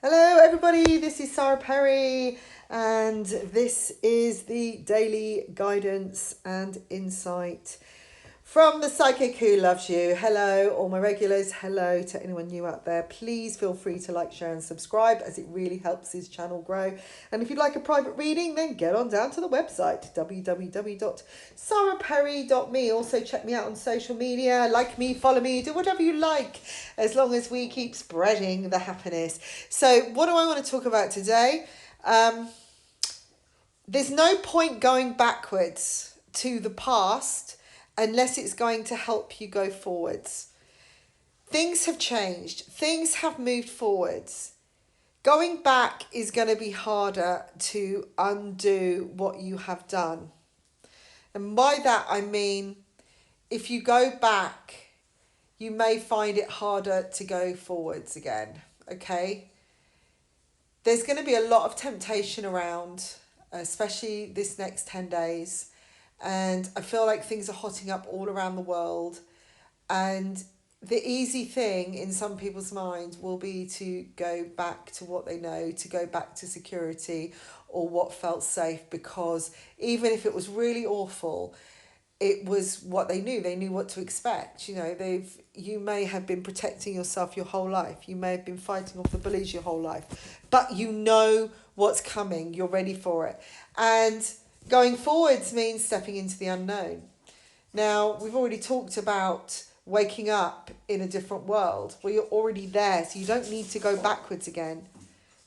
Hello, everybody. This is Sarah Perry, and this is the daily guidance and insight from the psychic who loves you. Hello, all my regulars. Hello to anyone new out there. Please feel free to like, share, and subscribe, as it really helps this channel grow. And if you'd like a private reading, then get on down to the website www.saraperry.me. Also, check me out on social media. Like me, follow me, do whatever you like, as long as we keep spreading the happiness. So, what do I want to talk about today? There's no point going backwards to the past unless it's going to help you go forwards. Things have changed. Things have moved forwards. Going back is going to be harder to undo what you have done. And by that I mean, if you go back, you may find it harder to go forwards again. Okay? There's going to be a lot of temptation around, especially this next 10 days. And I feel like things are hotting up all around the world. And the easy thing in some people's minds will be to go back to what they know, to go back to security or what felt safe, because even if it was really awful, it was what they knew. They knew what to expect. You may have been protecting yourself your whole life. You may have been fighting off the bullies your whole life, but you know what's coming. You're ready for it. And going forwards means stepping into the unknown. Now, we've already talked about waking up in a different world. Well, you're already there, so you don't need to go backwards again.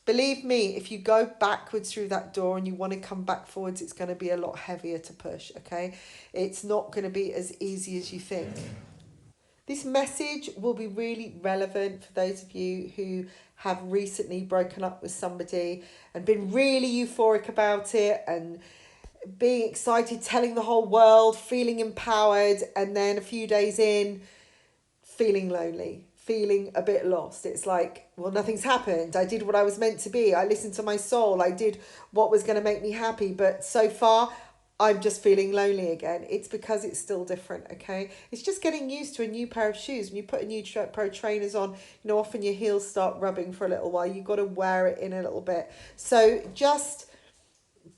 Believe me, if you go backwards through that door and you want to come back forwards, it's going to be a lot heavier to push, okay? It's not going to be as easy as you think. This message will be really relevant for those of you who have recently broken up with somebody and been really euphoric about it and being excited, telling the whole world, feeling empowered, and then a few days in, feeling lonely, feeling a bit lost. It's like, well, nothing's happened. I did what I was meant to be. I listened to my soul. I did what was going to make me happy. But so far, I'm just feeling lonely again. It's because it's still different, okay? It's just getting used to a new pair of shoes. When you put a new pair of trainers on, often your heels start rubbing for a little while. You've got to wear it in a little bit. So just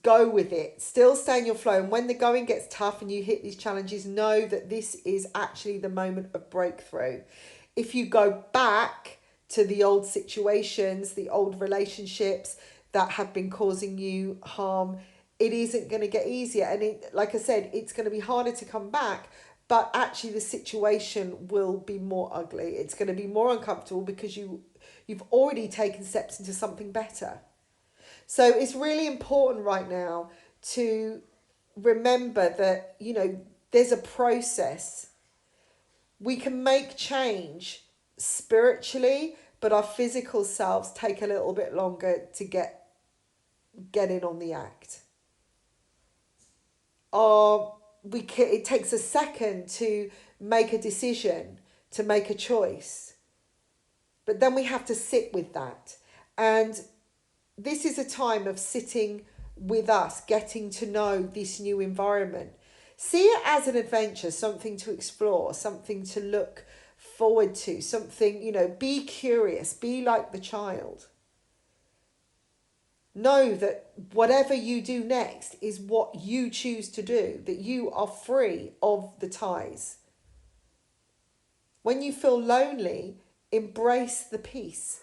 go with it. Still stay in your flow. And when the going gets tough and you hit these challenges, know that this is actually the moment of breakthrough. If you go back to the old situations, the old relationships that have been causing you harm, it isn't going to get easier. And like I said, it's going to be harder to come back, but actually the situation will be more ugly. It's going to be more uncomfortable because you've already taken steps into something better. So it's really important right now to remember that, there's a process. We can make change spiritually, but our physical selves take a little bit longer to get in on the act. It takes a second to make a decision, to make a choice. But then we have to sit with that. And this is a time of sitting with us, getting to know this new environment. See it as an adventure, something to explore, something to look forward to, something, be curious, be like the child. Know that whatever you do next is what you choose to do, that you are free of the ties. When you feel lonely, embrace the peace,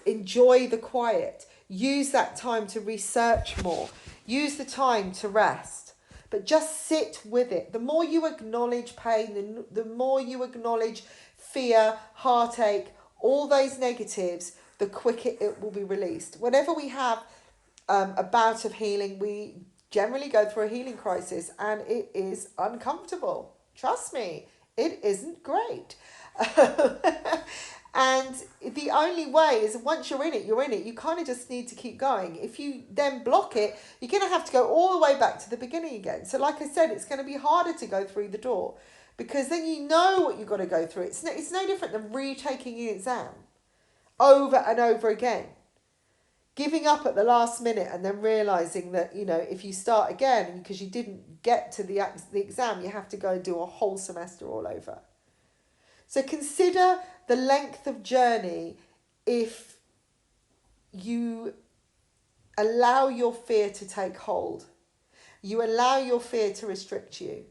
enjoy the quiet. Use that time to research more. Use the time to rest. But just sit with it. The more you acknowledge pain, the more you acknowledge fear, heartache, all those negatives, the quicker it will be released. Whenever we have a bout of healing, we generally go through a healing crisis, and it is uncomfortable. Trust me, it isn't great. And the only way is, once you're in it, you're in it. You kind of just need to keep going. If you then block it, you're going to have to go all the way back to the beginning again. So like I said, it's going to be harder to go through the door, because then you know what you've got to go through. It's no different than retaking an exam over and over again. Giving up at the last minute and then realising that, if you start again, because you didn't get to the exam, you have to go and do a whole semester all over. So consider the length of journey if allow your fear to take hold. You allow your fear to restrict you.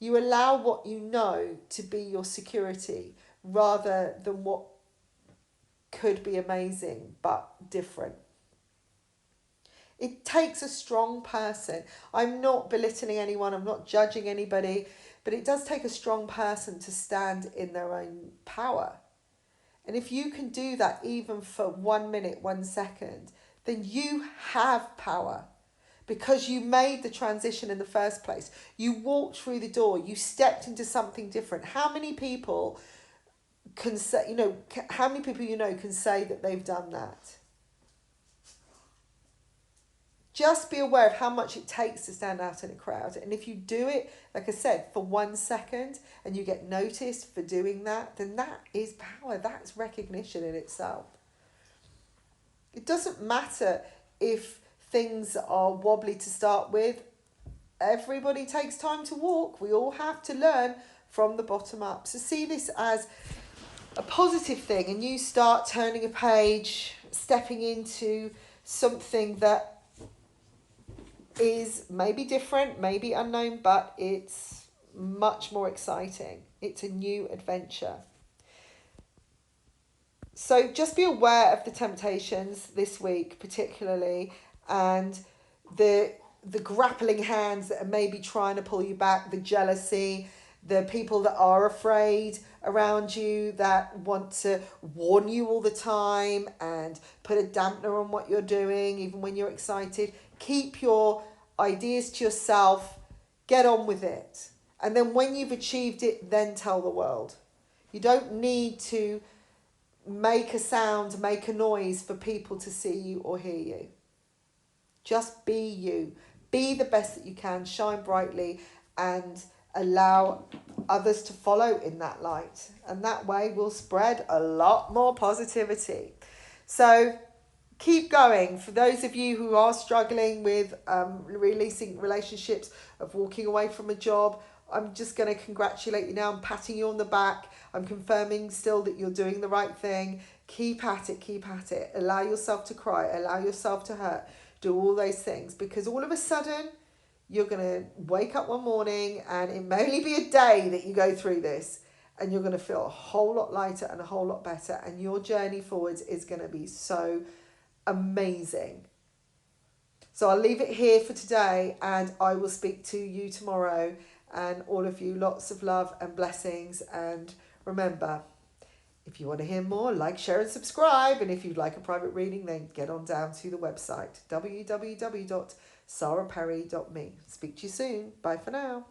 You allow what you know to be your security rather than what could be amazing but different. It takes a strong person. I'm not belittling anyone, I'm not judging anybody, but it does take a strong person to stand in their own power. And if you can do that even for 1 minute, 1 second, then you have power because you made the transition in the first place. You walked through the door, you stepped into something different. How many people can say, how many people can say that they've done that? Just be aware of how much it takes to stand out in a crowd. And if you do it, like I said, for 1 second and you get noticed for doing that, then that is power. That's recognition in itself. It doesn't matter if things are wobbly to start with. Everybody takes time to walk. We all have to learn from the bottom up. So see this as a positive thing and you start turning a page, stepping into something that is maybe different, maybe unknown, but it's much more exciting. It's a new adventure. So just be aware of the temptations this week particularly, and the grappling hands that are maybe trying to pull you back, the jealousy, the people that are afraid around you that want to warn you all the time and put a dampener on what you're doing even when you're excited. Keep your ideas to yourself, get on with it. And then when you've achieved it, then tell the world. You don't need to make a sound, make a noise for people to see you or hear you. Just be you. Be the best that you can, shine brightly, and allow others to follow in that light. And that way we'll spread a lot more positivity. So keep going. For those of you who are struggling with releasing relationships, of walking away from a job, I'm just going to congratulate you now. I'm patting you on the back. I'm confirming still that you're doing the right thing. Keep at it, keep at it. Allow yourself to cry, allow yourself to hurt. Do all those things, because all of a sudden you're going to wake up one morning and it may only be a day that you go through this and you're going to feel a whole lot lighter and a whole lot better, and your journey forwards is going to be so amazing. So I'll leave it here for today and I will speak to you tomorrow, and all of you lots of love and blessings. And remember, if you want to hear more, like, share and subscribe. And if you'd like a private reading, then get on down to the website www.saraperry.me. Speak to you soon. Bye for now.